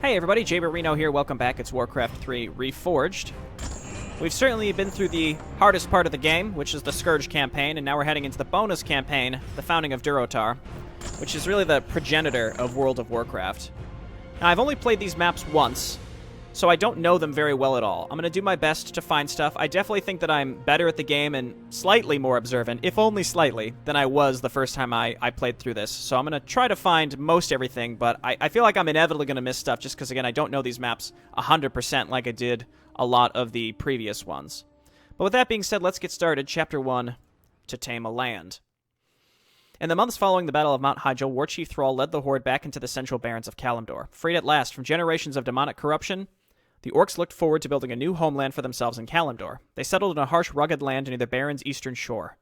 Hey everybody, Jay Reno here. Welcome back. It's Warcraft 3 Reforged. We've certainly been through the hardest part of the game, which is the Scourge campaign, and now we're heading into the bonus campaign, the Founding of Durotar, which is really the progenitor of World of Warcraft. Now, I've only played these maps once, so I don't know them very well at all. I'm going to do my best to find stuff. I definitely think that I'm better at the game and slightly more observant, if only slightly, than I was the first time I played through this. So I'm going to try to find most everything, but I feel like I'm inevitably going to miss stuff just because, again, I don't know these maps 100% like I did a lot of the previous ones. But with that being said, let's get started. Chapter 1, To Tame a Land. In the months following the Battle of Mount Hyjal, War Chief Thrall led the Horde back into the central barrens of Kalimdor. Freed at last from generations of demonic corruption, the Orcs looked forward to building a new homeland for themselves in Kalimdor. They settled in a harsh, rugged land near the Barren's eastern shore.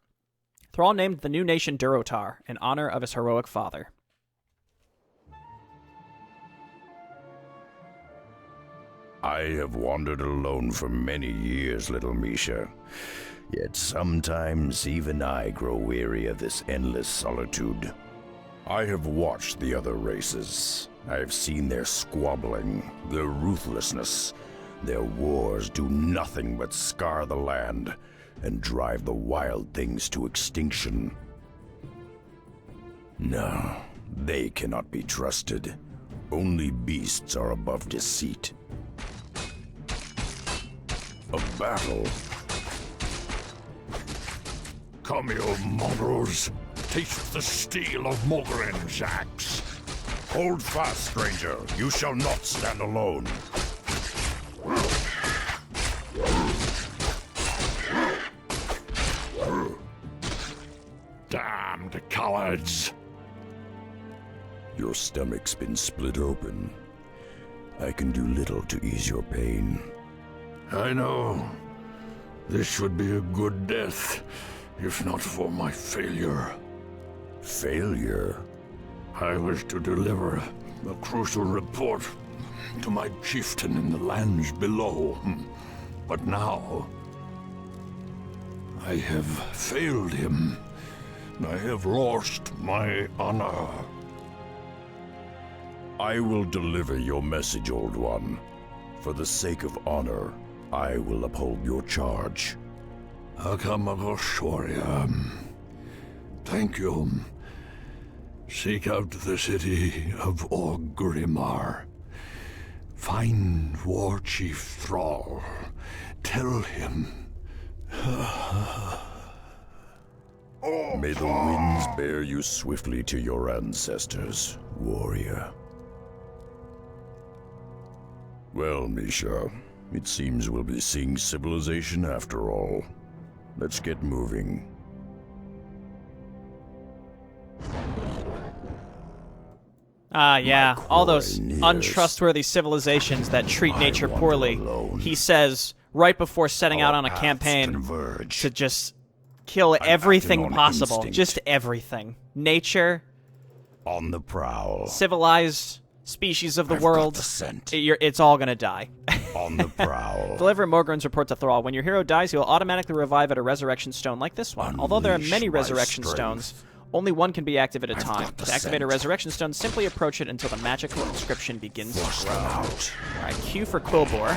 Thrall named the new nation Durotar, in honor of his heroic father. I have wandered alone for many years, little Misha. Yet sometimes even I grow weary of this endless solitude. I have watched the other races. I have seen their squabbling, their ruthlessness. Their wars do nothing but scar the land and drive the wild things to extinction. No, they cannot be trusted. Only beasts are above deceit. A battle? Come, you mongrels. Taste the steel of Mogren's axe. Hold fast, stranger. You shall not stand alone. Damned cowards. Your stomach's been split open. I can do little to ease your pain. I know. This would be a good death, if not for my failure. Failure? I was to deliver a crucial report to my chieftain in the lands below. But now, I have failed him. I have lost my honor. I will deliver your message, Old One. For the sake of honor, I will uphold your charge. Akamagosh, warrior. Thank you. Seek out the city of Orgrimmar. Find War Chief Thrall. Tell him. May the winds bear you swiftly to your ancestors, warrior. Well, Misha, it seems we'll be seeing civilization after all. Let's get moving. Yeah, all those untrustworthy civilizations that treat nature poorly. He says right before setting out on a campaign to just kill everything possible. Instinct. Just everything. Nature, On the prowl. civilized species of the I've world, got the scent. it's all gonna die. On the prowl. Deliver Mogren's report to Thrall. When your hero dies, he will automatically revive at a resurrection stone like this one. Although there are many Unleash my resurrection strength. stones, only one can be active at a time. got the To activate a scent. resurrection stone, simply approach it until the magical inscription begins Force to them grow. out. Alright, Q for Quillbore.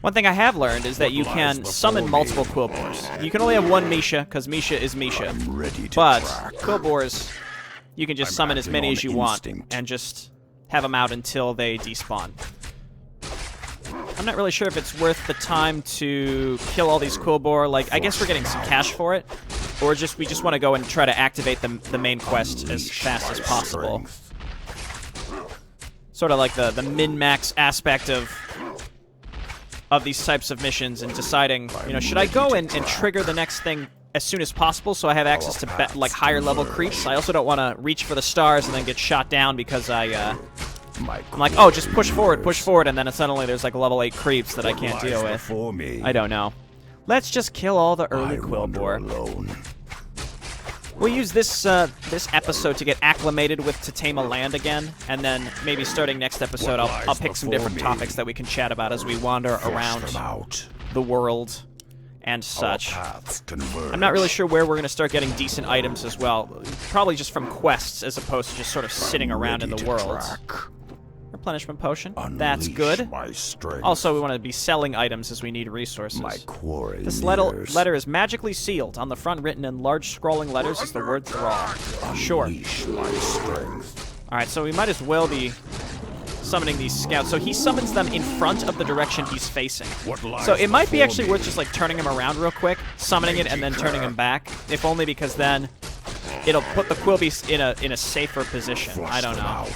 One thing I have learned is that you can summon multiple Quillbores. You can only have one Misha, because Misha is Misha. I'm ready to But track. Quillbores, you can just I'm summon as acting many on as you want instinct. and just have them out until they despawn. I'm not really sure if it's worth the time to kill all these Quillbore. Like, I guess we're getting some cash for it, or we just want to go and try to activate the main quest as fast as possible. Sort of like the min-max aspect of these types of missions and deciding, should I go and trigger the next thing as soon as possible so I have access to higher level creeps? I also don't want to reach for the stars and then get shot down because I'm like, oh, just push forward, and then suddenly there's like level 8 creeps that I can't deal with. Before me. I don't know. Let's just kill all the early I wander Quillbore. alone. We'll use this episode to get acclimated with To Tame a Land again, and then maybe starting next episode I'll pick some before different me? topics that we can chat about as we wander around Force them out. the world and such. Paths converge. I'm not really sure where we're going to start getting decent items as well. Probably just from quests as opposed to just sort of sitting around in the world. Replenishment potion. That's good. My strength. Also, we want to be selling items as we need resources. My quarry This nears. letter is magically sealed. On the front, written in large scrawling letters, is the word Thrall. Sure. Unleash my strength. Alright, so we might as well be summoning these scouts. So he summons them in front of the direction he's facing. So it might be actually worth just like turning him around real quick, summoning it, and then turning him back. If only because then it'll put the Quilbeast in a safer position. I don't know.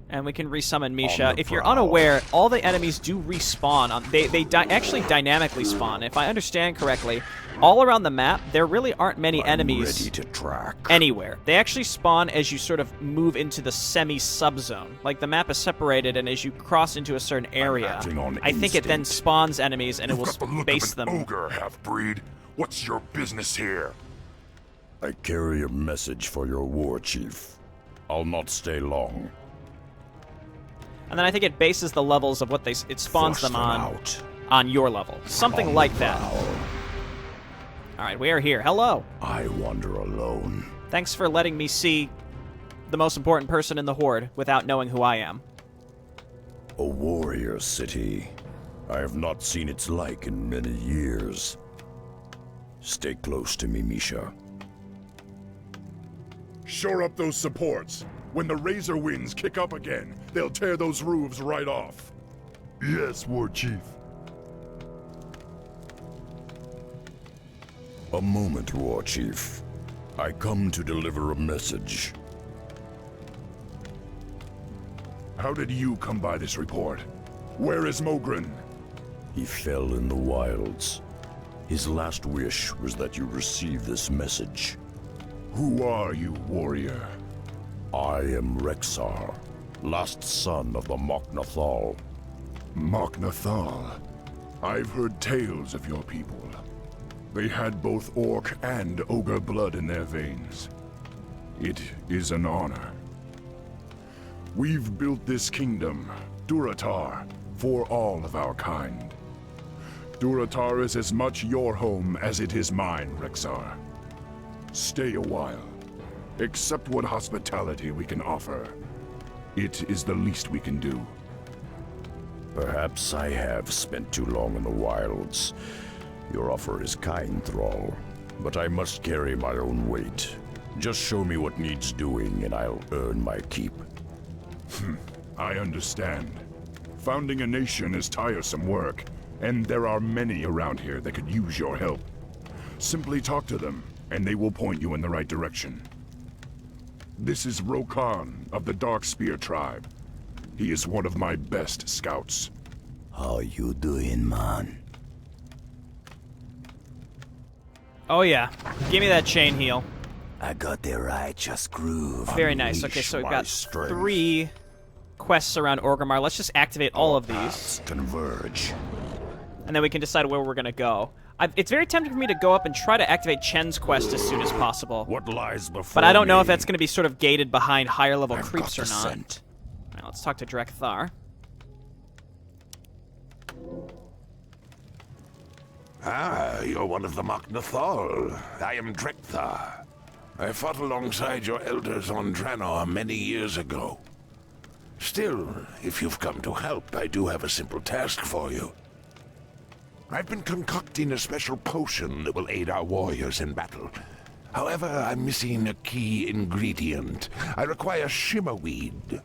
And we can resummon Misha. If you're unaware, all the enemies do respawn. They actually dynamically spawn. If I understand correctly, all around the map, there really aren't many enemies ready to track. anywhere. They actually spawn as you sort of move into the semi-subzone. Like, the map is separated, and as you cross into a certain area, I think it then spawns enemies, and it will base them. Ogre, half-breed. What's your business here? I carry a message for your war chief. I'll not stay long. And then I think it bases the levels of what it spawns them on your level. Something like that. Alright, we are here. Hello. I wander alone. Thanks for letting me see the most important person in the Horde without knowing who I am. A warrior city. I have not seen its like in many years. Stay close to me, Misha. Shore up those supports. When the Razor winds kick up again, they'll tear those roofs right off. Yes, War Chief. A moment, War Chief. I come to deliver a message. How did you come by this report? Where is Mogren? He fell in the wilds. His last wish was that you receive this message. Who are you, warrior? I am Rexar, last son of the Mok'Nathal. Mok'Nathal. I've heard tales of your people. They had both orc and ogre blood in their veins. It is an honor. We've built this kingdom, Durotar, for all of our kind. Durotar is as much your home as it is mine, Rexar. Stay a while. Accept what hospitality we can offer. It is the least we can do. Perhaps I have spent too long in the wilds. Your offer is kind, Thrall, but I must carry my own weight. Just show me what needs doing and I'll earn my keep. I understand. Founding a nation is tiresome work, and there are many around here that could use your help. Simply talk to them, and they will point you in the right direction. This is Rokan of the Darkspear tribe. He is one of my best scouts. How you doing, man? Oh yeah, give me that chain heal. I got the righteous groove. Very nice. Okay, so we've got 3 quests around Orgrimmar. Let's just activate all of these. Converge. And then we can decide where we're going to go. It's very tempting for me to go up and try to activate Chen's quest as soon as possible. What lies before But I don't know if me? that's going to be sort of gated behind higher level I've creeps got or the not. scent. Alright, let's talk to Drekthar. Ah, you're one of the Mok'Nathal. I am Drekthar. I fought alongside your elders on Draenor many years ago. Still, if you've come to help, I do have a simple task for you. I've been concocting a special potion that will aid our warriors in battle. However, I'm missing a key ingredient. I require shimmerweed,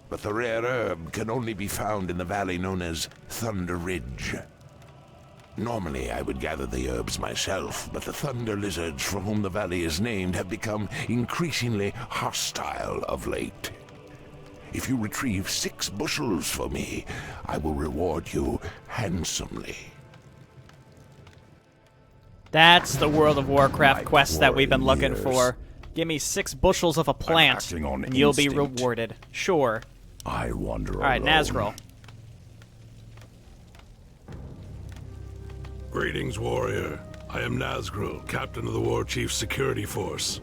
but the rare herb can only be found in the valley known as Thunder Ridge. Normally, I would gather the herbs myself, but the thunder lizards for whom the valley is named have become increasingly hostile of late. If you retrieve 6 bushels for me, I will reward you handsomely. That's the World of Warcraft My quest that we've been looking warriors. for. Give me 6 bushels of a plant, acting on and you'll be instinct. rewarded. Sure. I wander Alright, alone. Nazgul. Greetings, warrior. I am Nazgul, captain of the War Chief's security force.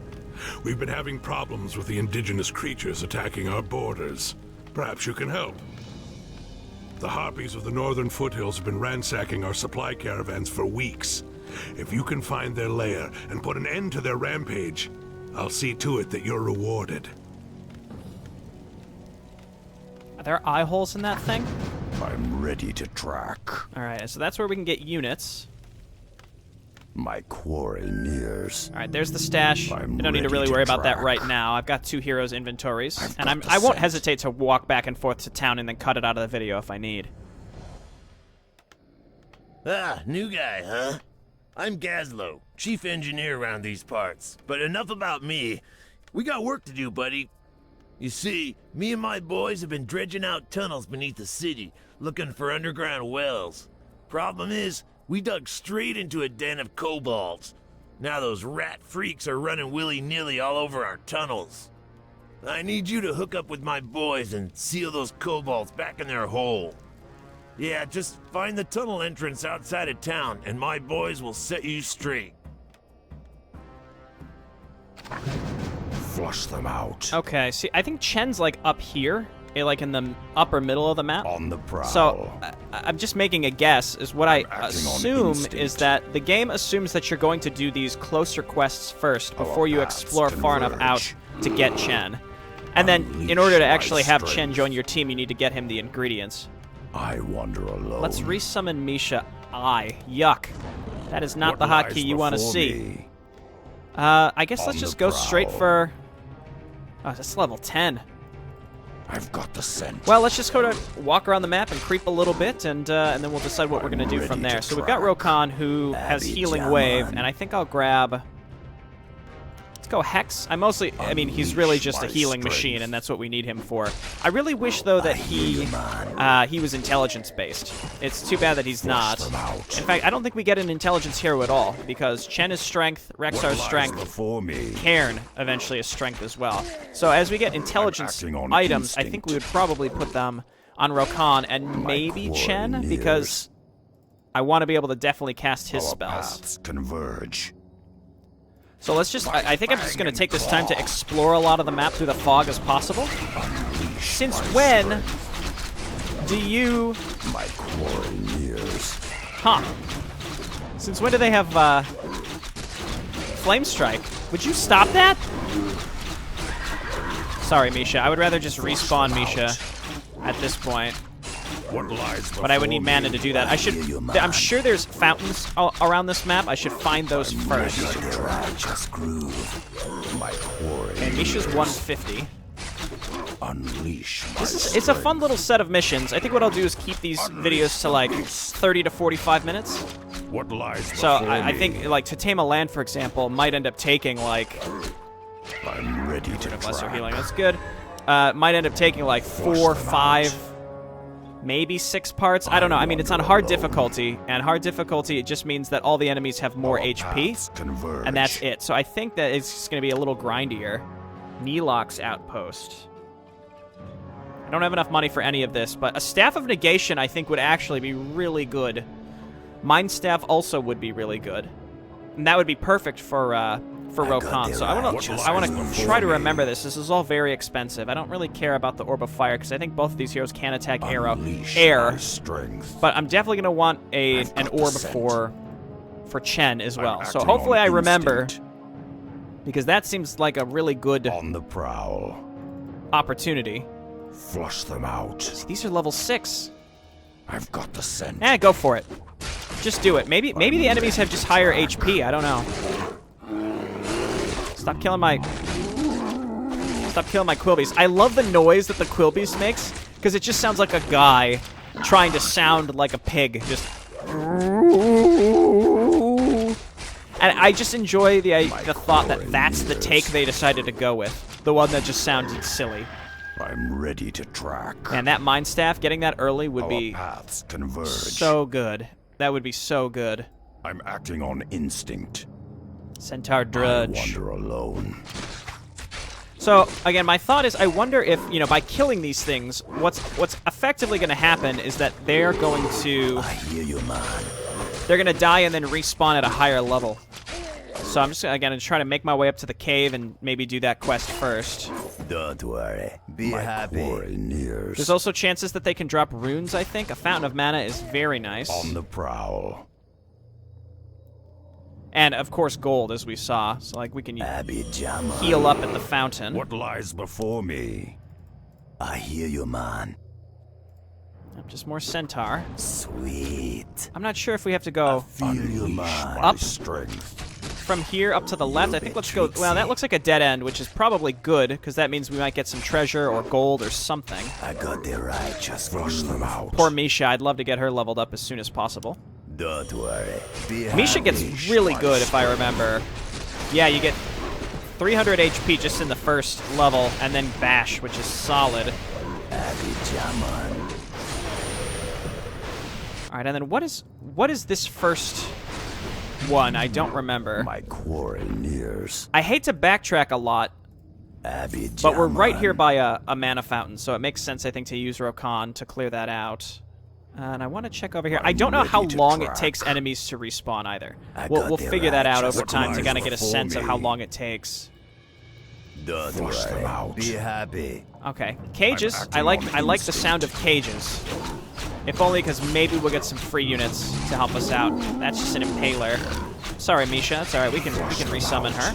We've been having problems with the indigenous creatures attacking our borders. Perhaps you can help. The harpies of the northern foothills have been ransacking our supply caravans for weeks. If you can find their lair and put an end to their rampage, I'll see to it that you're rewarded. Are there eye holes in that thing? I'm ready to track. Alright, so that's where we can get units. My quarry nears. Alright, there's the stash. I'm We don't need to ready really to worry about that track. right now. I've got 2 heroes' inventories. And got the I won't scent. hesitate to walk back and forth to town and then cut it out of the video if I need. Ah, new guy, huh? I'm Gazlo, chief engineer around these parts. But enough about me. We got work to do, buddy. You see, me and my boys have been dredging out tunnels beneath the city, looking for underground wells. Problem is, we dug straight into a den of kobolds. Now those rat freaks are running willy-nilly all over our tunnels. I need you to hook up with my boys and seal those kobolds back in their hole. Yeah, just find the tunnel entrance outside of town, and my boys will set you straight. Flush them out. Okay, see, I think Chen's like up here, like in the upper middle of the map. On the prowl. So, I'm just making a guess, is what I acting on assume instinct. is that the game assumes that you're going to do these closer quests first before you paths explore far enough out converge. to get Chen. And then, in Unleash order to my actually have strength. Chen join your team, you need to get him the ingredients. I wander alone. Let's resummon Misha. Yuck. That is not What the lies hotkey you want to before see. me? I guess let's On just the go straight prowl. for... Oh, that's level 10. I've got the scent. Well, let's just go to walk around the map and creep a little bit, and then we'll decide what we're going to do from ready there. to So we've got track. Rokan, who has Abby Healing Shaman. Wave, and I think I'll grab... Let's go Hex. I mean, he's really Unleash just a my healing strength. machine, and that's what we need him for. I really wish, though, that he was intelligence-based. It's too bad that he's not. them out. In fact, I don't think we get an intelligence hero at all, because Chen is strength, Rexar's What lies strength, before me? Cairn eventually is strength as well. So as we get intelligence acting on items, I think instinct. we would probably put them on Rokan and maybe quarry Chen, nears. because I want to be able to definitely cast his Our spells. paths converge. So let's just, I think I'm just going to take this time to explore a lot of the map through the fog as possible. Since when do you... My quarry nears. Huh. Since when do they have, Flame Strike? Would you stop that? Sorry, Misha. I would rather just respawn Misha at this point. What lies But I would need mana to do that. I should... I'm sure there's fountains around this map. I should find those first. Righteous groove. My quarry. And Misha's 150. Unleash my It's a fun little set of missions. I think what I'll do is keep these videos to like 30 to 45 minutes. What lies So before I me? think like to tame a land, for example, might end up taking like... I'm ready to Bless your track. healing. That's good. Might end up taking like 4, 5... Maybe 6 parts. I don't know. I mean, it's on hard difficulty, and hard difficulty it just means that all the enemies have more Our HP, paths converge. and that's it. So I think that it's just going to be a little grindier. Neelock's Outpost. I don't have enough money for any of this, but a Staff of Negation I think would actually be really good. Mind Staff also would be really good, and that would be perfect for Rokan. So I want to try to remember this. This is all very expensive. I don't really care about the Orb of Fire because I think both of these heroes can attack Unleash air. my strength. But I'm definitely going to want an got the orb scent. for Chen as well. So acting hopefully on I remember, instinct. because that seems like a really good On the prowl. opportunity. Flush them out. See, these are level 6. I've got the scent. Go for it. Just do it. Maybe the enemies have just higher HP. I don't know. Stop killing my Quilbies. I love the noise that the Quilbies makes, because it just sounds like a guy trying to sound like a pig. Just... And I just enjoy the thought that that's the take they decided to go with. The one that just sounded silly. I'm ready to track. And that Mind Staff, getting that early would Our be paths converge. so good. That would be so good. I'm acting on instinct. Centaur I Drudge. wander alone. So, again, my thought is I wonder if, by killing these things, what's effectively going to happen is that they're going to... I hear you, man. They're going to die and then respawn at a higher level. So I'm just again try to make my way up to the cave and maybe do that quest first. Don't worry. Be happy. There's also chances that they can drop runes, I think. A Fountain of Mana is very nice. On the prowl. And, of course, gold, as we saw. So, like, we can Abijama. heal up at the fountain. What lies before me? I hear you, man. Just more centaur. Sweet. I'm not sure if we have to go Feel you, man. up Strength. from here up to the left. I think let's go... Well, that looks like a dead end, which is probably good, because that means we might get some treasure or gold or something. I got the right just flush them out. Poor Misha. I'd love to get her leveled up as soon as possible. Don't worry. Misha gets really good, if I remember. Yeah, you get 300 HP just in the first level, and then Bash, which is solid. Alright, and then what is this first one? I don't remember. My quarry nears. I hate to backtrack a lot, but we're right here by a mana fountain, so it makes sense, I think, to use Rokan to clear that out. And I want to check over here. I don't know how long it takes enemies to respawn either. We'll figure that out over time to kind of get a sense of how long it takes. Don't worry. Be happy. Okay, cages. I like the sound of cages. If only because maybe we'll get some free units to help us out. That's just an impaler. Sorry, Misha. It's all right. We can resummon her.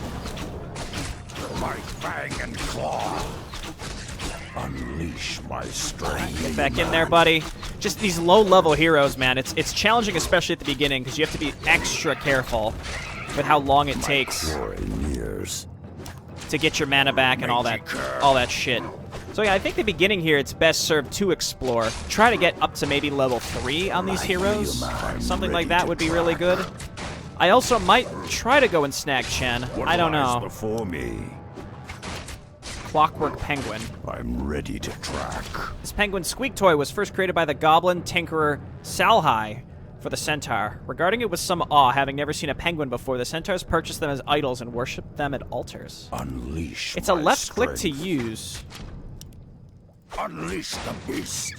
My fang and claw. Unleash my strength. Get back in there, buddy. Just these low-level heroes, man. It's challenging, especially at the beginning, because you have to be extra careful with how long it takes to get your mana back and all that shit. So yeah, I think the beginning here, it's best served to explore. Try to get up to maybe level 3 on these heroes. Something like that would be really good. I also might try to go and snag Chen. I don't know. Before me. Clockwork Penguin. I'm ready to track. This penguin squeak toy was first created by the goblin tinkerer Salhai for the centaur. Regarding it with some awe, having never seen a penguin before, the centaurs purchased them as idols and worshipped them at altars. Unleash. It's a left click to use. Unleash the beast.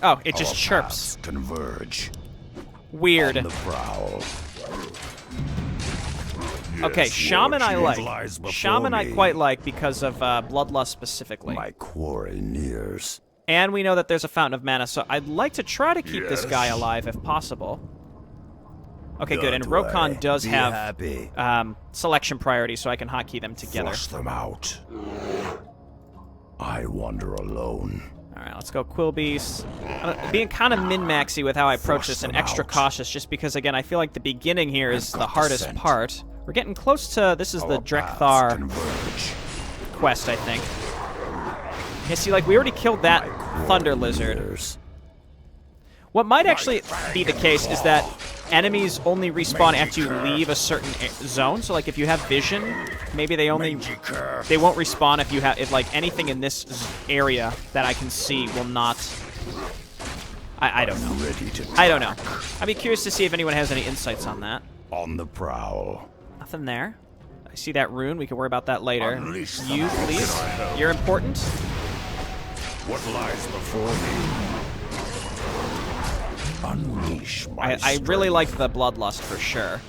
Oh, it just chirps. Converge. Weird. On the prowl. Okay, Shaman I like. Shaman I quite like because of Bloodlust specifically. My quarry nears. And we know that there's a Fountain of Mana, so I'd like to try to keep this guy alive if possible. Okay, good. And Rokan does have selection priority, so I can hotkey them together. Flush them out. I wander alone. Alright, let's go Quill Beast. Being kind of min-maxy with how I approach this and extra cautious, just because, again, I feel like the beginning here is the hardest part. We're getting close to... This is the Drekthar quest, I think. Yeah, see, like, we already killed that Thunder Lizard. What might actually be the case is that enemies only respawn after you leave a certain zone. So, like, if you have vision, maybe they won't respawn if like anything in this area that I can see will not. I don't know. I don't know. I'd be curious to see if anyone has any insights on that. On the prowl. Nothing there. I see that rune. We can worry about that later. You, please. You're important. What lies before me? Unleash my I really like the Bloodlust for sure.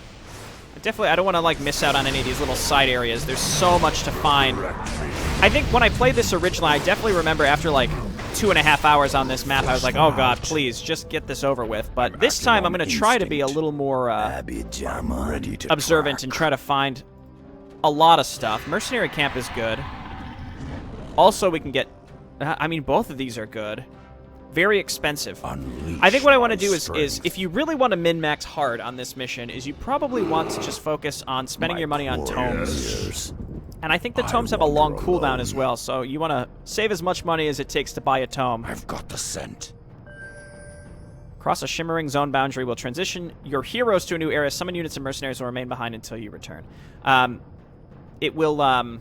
I don't want to like miss out on any of these little side areas. There's so much to find. I think when I played this originally, I definitely remember after like 2.5 hours on this map, I was like, oh god, please, just get this over with. But this time, I'm going to try to be a little more observant and try to find a lot of stuff. Mercenary Camp is good. Also, we can get... I mean, both of these are good. Very expensive. I think what I want to do is if you really want to min-max hard on this mission, is you probably want to just focus on spending your money on tomes. And I think the tomes have a long cooldown as well, so you want to save as much money as it takes to buy a tome. I've got the scent. Cross a shimmering zone boundary will transition your heroes to a new area. Summon units and mercenaries will remain behind until you return. It will...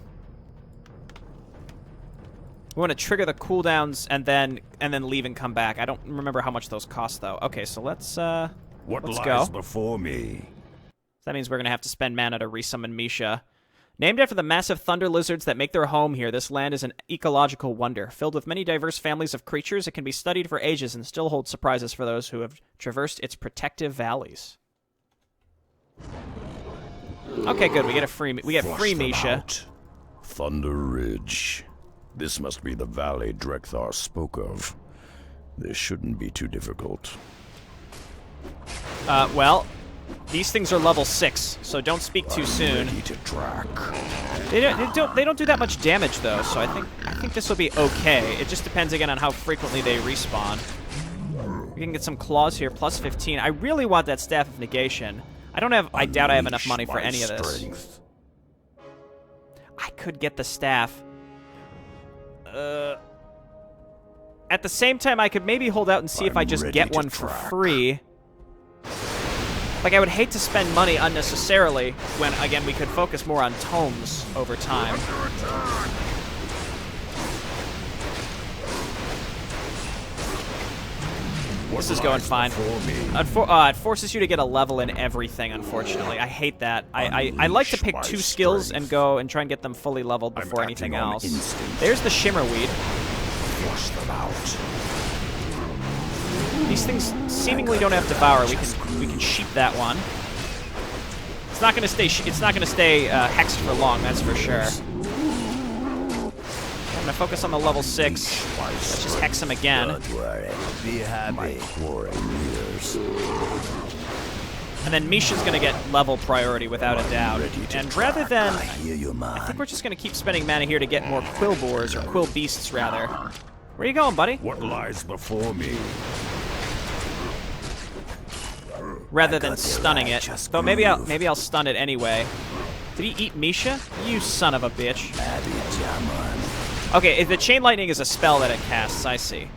We want to trigger the cooldowns and then leave and come back. I don't remember how much those cost though. Okay, so let's go. What lies before me? That means we're gonna have to spend mana to resummon Misha. Named after the massive thunder lizards that make their home here, this land is an ecological wonder. Filled with many diverse families of creatures, it can be studied for ages and still holds surprises for those who have traversed its protective valleys. Okay, good. We get free Misha. Out. Thunder Ridge. This must be the valley Drekthar spoke of. This shouldn't be too difficult. Well, these things are level 6, so don't speak too soon. Ready to track. They don't do that much damage though, so I think this will be okay. It just depends again on how frequently they respawn. We can get some claws here, plus 15. I really want that Staff of Negation. I doubt I have enough money for any of this. I could get the staff. At the same time, I could maybe hold out and see if I just get one for free. Like, I would hate to spend money unnecessarily when, again, we could focus more on tomes over time. This is going fine. It forces you to get a level in everything, unfortunately. I hate that. I like to pick 2 skills and go and try and get them fully leveled before anything else. There's the Shimmerweed. Flush them out. These things seemingly don't have Devour. We can sheep that one. It's not gonna stay. It's not gonna stay hexed for long. That's for sure. I'm gonna focus on the level 6. Let's just hex him again. Don't worry. Be happy. And then Misha's gonna get level priority without a doubt. And rather than, I hear you, man. I think we're just gonna keep spending mana here to get more Quill Boars, or Quill Beasts rather. Where you going, buddy? What lies before me? Rather than stunning it. Though maybe I'll stun it anyway. Did he eat Misha? You son of a bitch. Okay, the Chain Lightning is a spell that it casts, I see.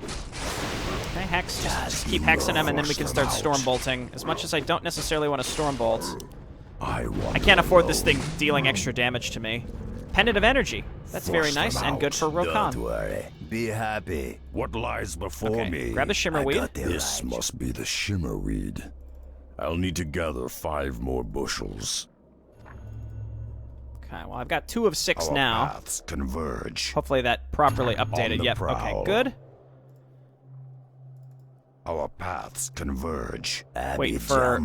Can I hex? Just keep hexing him and then we can start Storm Bolting. As much as I don't necessarily want to Storm Bolt. I can't afford this thing dealing extra damage to me. Pendant of Energy. That's very nice and good for Rokan. Don't worry. Be happy. What lies before me? Grab the Shimmerweed. This must be the Shimmerweed. I'll need to gather 5 more bushels. Okay, well, I've got 2 of 6 now. Paths converge. Hopefully that properly updated. Yep, okay, good. Our paths converge. Wait for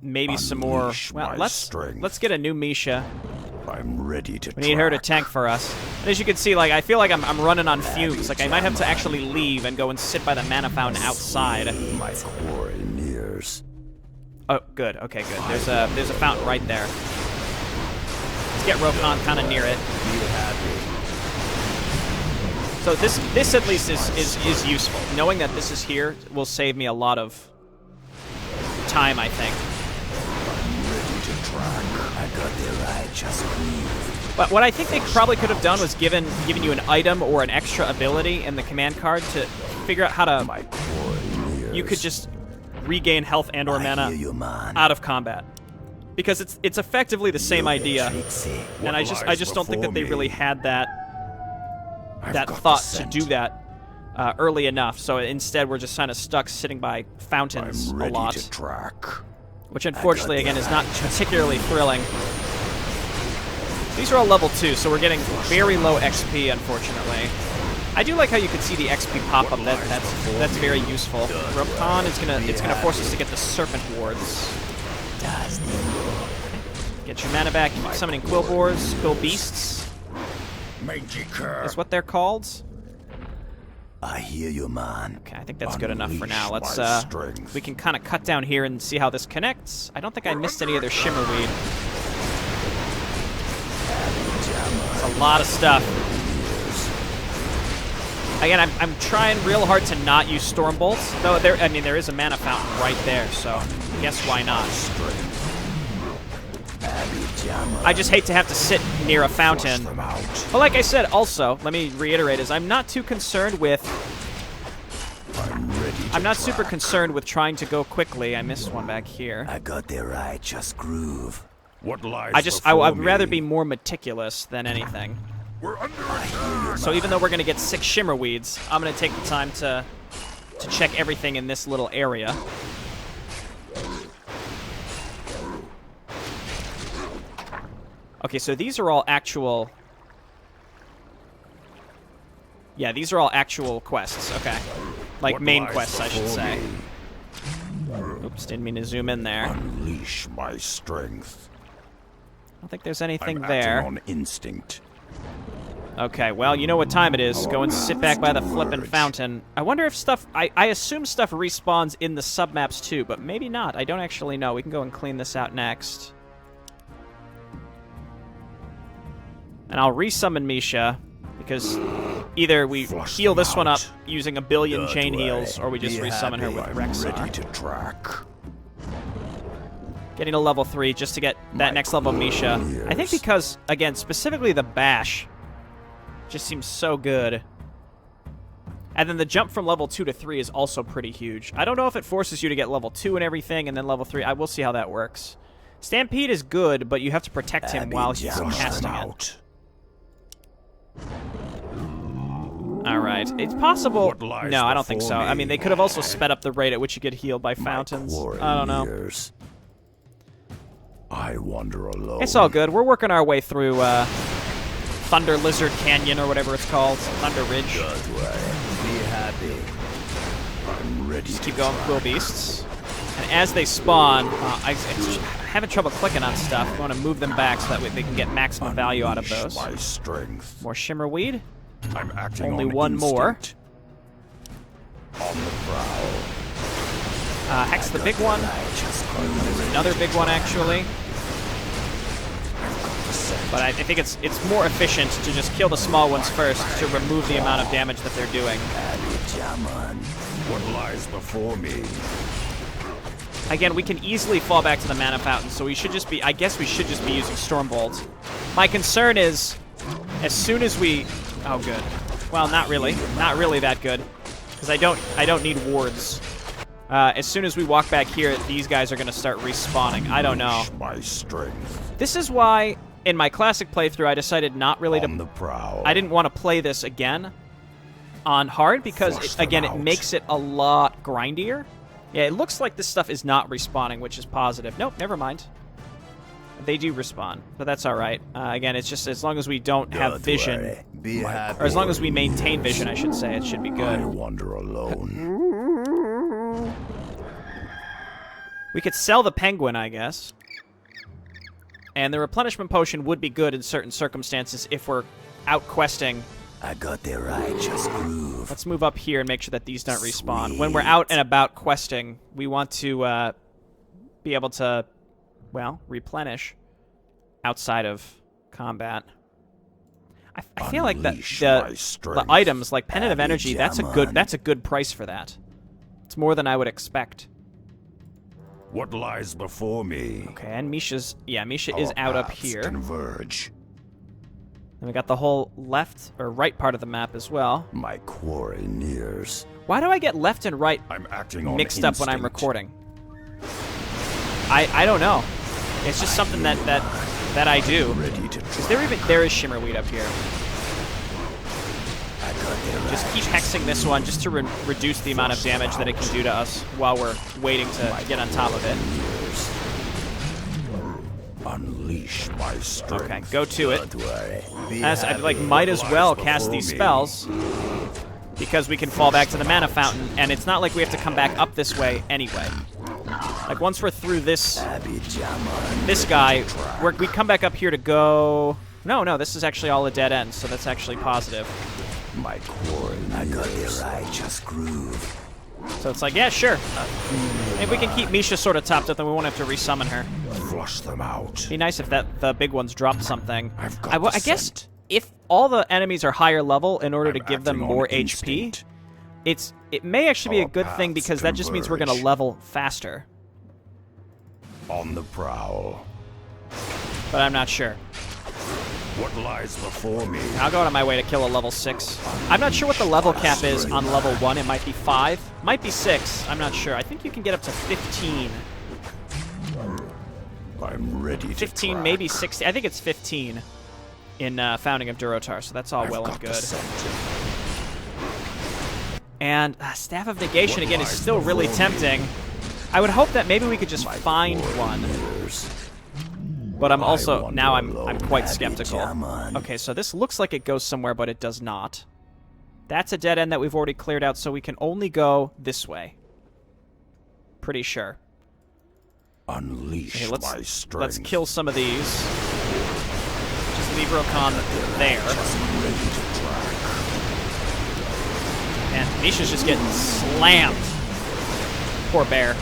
maybe some more. Well, let's get a new Misha. I'm ready to. We need her to tank for us. And as you can see, like I feel like I'm running on fumes. Like I might have to actually leave and go and sit by the mana fountain outside. My quarry nears. Oh, good. Okay, good. There's a fountain right there. Let's get Rokan kind of near it. So this at least is useful. Knowing that this is here will save me a lot of time, I think. But what I think they probably could have done was given you an item or an extra ability in the command card to figure out how to. You could just regain health and or mana out of combat, because it's effectively the same idea, and I just don't think that they really had that thought to do that early enough. So instead, we're just kind of stuck sitting by fountains a lot, which unfortunately again is not particularly thrilling. These are all level 2, so we're getting very low XP, unfortunately. I do like how you can see the XP pop up. That's very useful. Rokan is gonna force us to get the Serpent Wards. Get your mana back. Keep summoning Quill Boars, Quill Beasts. Is what they're called. I hear you, man. Okay, I think that's good enough for now. Let's we can kind of cut down here and see how this connects. I don't think I missed any other Shimmerweed. That's a lot of stuff. Again, I'm trying real hard to not use Storm Bolts, though there is a mana fountain right there, so I guess why not? I just hate to have to sit near a fountain. But like I said, also, let me reiterate, is I'm not too concerned with. I'm not super concerned with trying to go quickly. I missed one back here. I got the righteous groove. What lies I'd rather be more meticulous than anything. We're under attack. So even though we're gonna get 6 Shimmerweeds, I'm gonna take the time to check everything in this little area. Okay, so these are all actual. Yeah, these are all actual quests. Okay, like main quests, I should say. Oops, didn't mean to zoom in there. Unleash my strength. I don't think there's anything I'm there. acting on instinct. Okay, well, you know what time it is. Go and sit back by the flippin' fountain. I wonder if stuff... I assume stuff respawns in the submaps too, but maybe not. I don't actually know. We can go and clean this out next. And I'll resummon Misha, because either we heal this one up using a billion chain heals, or we just resummon her with Rexar. Ready to track. Getting to level 3 just to get that next level of Misha. I think because, again, specifically the bash just seems so good. And then the jump from level 2 to 3 is also pretty huge. I don't know if it forces you to get level 2 and everything, and then level 3. I will see how that works. Stampede is good, but you have to protect him while he's casting it. Alright, it's possible... No, I don't think so. I mean, they could have also sped up the rate at which you get healed by fountains. I don't know. I wander alone. It's all good. We're working our way through Thunder Lizard Canyon or whatever it's called. Thunder Ridge. Be happy. I'm ready. Just keep going, Quill Beasts. And as they spawn, I'm having trouble clicking on stuff. I want to move them back so that way they can get maximum value out of those. My strength. More Shimmerweed. I'm acting Only on one more. On the prowl. Hex the big one. There's another big one, actually. But I think it's more efficient to just kill the small ones first to remove the amount of damage that they're doing. What lies before me? Again, we can easily fall back to the mana fountain, so we should just be... I guess we should just be using Stormbolt. My concern is, as soon as we... Oh, good. Well, not really. Not really that good. Because I don't need wards. As soon as we walk back here, these guys are going to start respawning. I don't know. My strength. This is why, in my classic playthrough, I decided not really to... On the prowl. I didn't want to play this again on hard, because, again, it makes it a lot grindier. Yeah, it looks like this stuff is not respawning, which is positive. Nope, never mind. They do respawn, but that's all right. Again, it's just as long as we don't have vision, or as long as we maintain vision, I should say, it should be good. I wander alone. We could sell the penguin, I guess. And the replenishment potion would be good in certain circumstances if we're out questing. I got the righteous groove. Let's move up here and make sure that these don't respawn. When we're out and about questing, we want to be able to, well, replenish outside of combat. I feel like the items like Pennant of Energy, that's a good price for that. It's more than I would expect. What lies before me? Okay, and Misha is out up here. Converge. And we got the whole left or right part of the map as well. My quarry nears. Why do I get left and right I'm acting on mixed up when I'm recording? I don't know. It's just something that I do. There is Shimmerweed up here. Just keep hexing this one just to reduce the amount of damage that it can do to us while we're waiting to get on top of it. Unleash my strength. Okay, go to it. As I might as well cast these spells because we can fall back to the mana fountain, and it's not like we have to come back up this way anyway. Like once we're through this guy, we come back up here to go. No, this is actually all a dead end, so that's actually positive. My quarry. I got the righteous groove. So it's like, yeah, sure. If we can keep Misha sort of topped up, then we won't have to resummon her. Flush them out. Be nice if the big ones dropped something. I guess if all the enemies are higher level in order to give them more HP, it may actually be a good thing because that just means we're going to level faster. On the prowl. But I'm not sure. What lies before me? I'll go out of my way to kill a level 6. I'm not sure what the level cap is on level 1. It might be 5. Might be 6. I'm not sure. I think you can get up to 15. I'm ready to 15, track. maybe 16. I think it's 15 in Founding of Durotar, so that's all well and good. And Staff of Negation, again, is still really tempting. I would hope that maybe we could just find one. But I'm also, now I'm quite skeptical. Okay, so this looks like it goes somewhere, but it does not. That's a dead end that we've already cleared out, so we can only go this way. Pretty sure. Unleash Okay, my strength. let's kill some of these. Just leave Rokon there. And Misha's just getting slammed. Poor bear.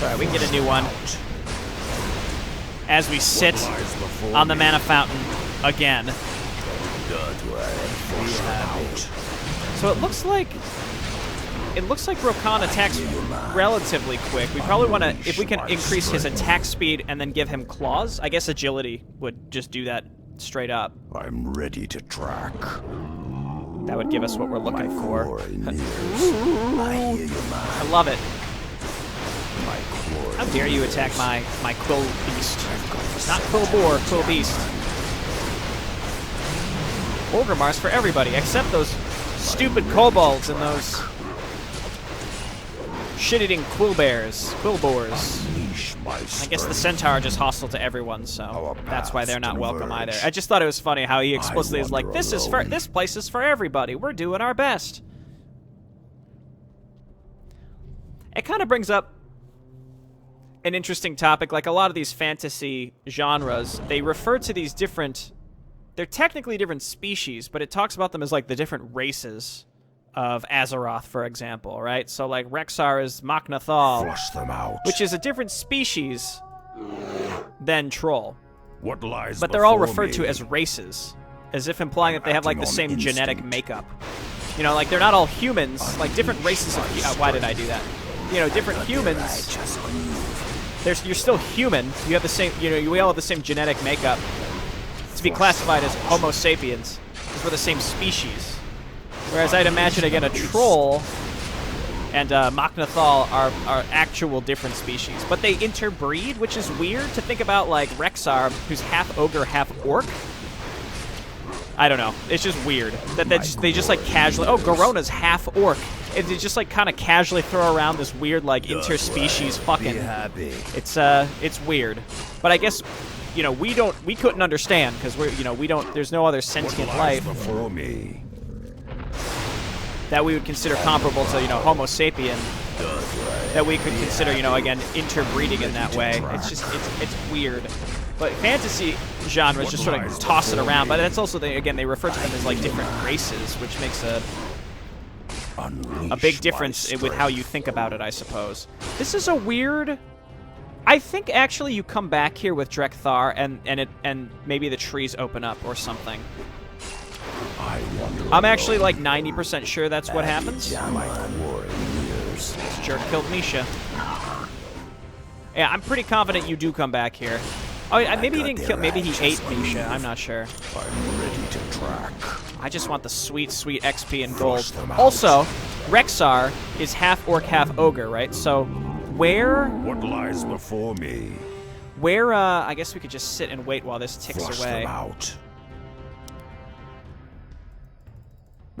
Alright, we can get a new one. As we sit on the mana fountain again. So it looks like Rokon attacks relatively quick. We probably want to, if we can increase his attack speed and then give him claws, I guess agility would just do that straight up. I'm ready to track. That would give us what we're looking for. I love it. How dare you attack my Quill Beast? Not Quill Boar, Quill Beast. Orgrimmar's for everybody, except those stupid kobolds and those shit-eating Quill Boars. I guess the Centaur are just hostile to everyone, so that's why they're not welcome either. I just thought it was funny how he explicitly is like, this place is for everybody. We're doing our best. It kind of brings up an interesting topic. Like a lot of these fantasy genres, they refer to these different, they're technically different species, but it talks about them as like the different races of Azeroth, for example, right? So like Rexxar is Maknathal, Flush them out. which is a different species than Troll. What lies But they're all before referred to me? as races, as if implying that they have like the acting same on genetic instinct. makeup. You know, like they're not all humans, like different races of, why did I do that? You know, different humans, you're still human, you have the same, you know, we all have the same genetic makeup. To be classified as Homo sapiens, because we're the same species. Whereas I'd imagine, again, a troll and Maknathal are actual different species. But they interbreed, which is weird to think about, like, Rexxar, who's half ogre, half orc. I don't know. It's just weird. That they just like, casually... Oh, Garona's half orc. And they just, like, kind of casually throw around this weird, like, interspecies fucking... It's weird. But I guess... You know, we couldn't understand, because there's no other sentient life Before me. that we would consider comparable to, Homo sapien, that we could consider, again, interbreeding in that way. It's just, it's weird. But fantasy genres just sort of toss it around, but that's also, they refer to them as, like, different races, which makes a big difference with how you think about it, I suppose. This is a weird... I think actually you come back here with Drekthar and maybe the trees open up or something. I'm actually like 90% sure that's what happens. This jerk killed Misha. Yeah, I'm pretty confident you do come back here. Oh, maybe he didn't kill. Maybe he ate Misha. I'm not sure. I'm ready to track. I just want the sweet, sweet XP and gold. Also, Rexxar is half orc, half ogre, right? So. What lies before me? I guess we could just sit and wait while this ticks Flush away. them out.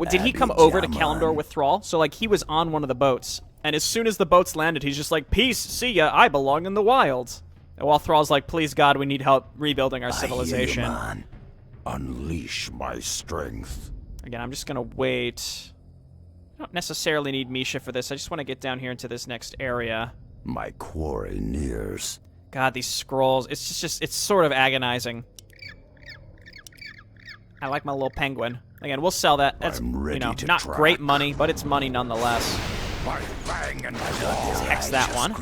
Did he come over to Kalimdor with Thrall? So, like, he was on one of the boats, and as soon as the boats landed, he's just like, peace, see ya, I belong in the wilds. And while Thrall's like, please, God, we need help rebuilding our civilization. I hear you, man. Unleash my strength. Again, I'm just gonna wait. I don't necessarily need Misha for this. I just want to get down here into this next area. My quarry nears. God, these scrolls. It's sort of agonizing. I like my little penguin. Again, we'll sell that. That's, not track. great money, but it's money nonetheless. Let's hex that one.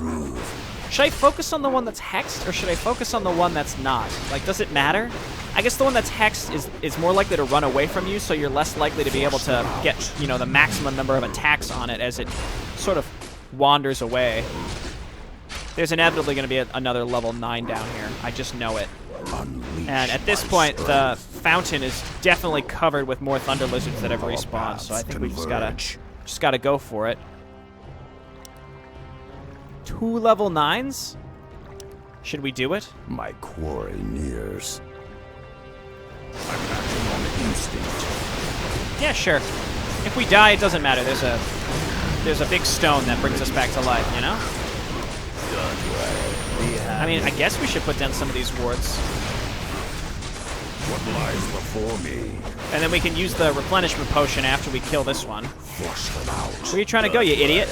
Should I focus on the one that's hexed, or should I focus on the one that's not? Like, does it matter? I guess the one that's hexed is more likely to run away from you, so you're less likely to be able to get, the maximum number of attacks on it as it sort of wanders away. There's inevitably going to be another level 9 down here. I just know it. And at this point, the fountain is definitely covered with more thunder lizards that have respawned, so I think we just gotta go for it. 2 level 9s? Should we do it? My quarry nears. I'm acting on instinct. Yeah, sure. If we die, it doesn't matter. There's a big stone that brings us back to life, I mean, I guess we should put down some of these wards. What lies before me? And then we can use the replenishment potion after we kill this one. Flush them out. Where are you trying to go, you idiot?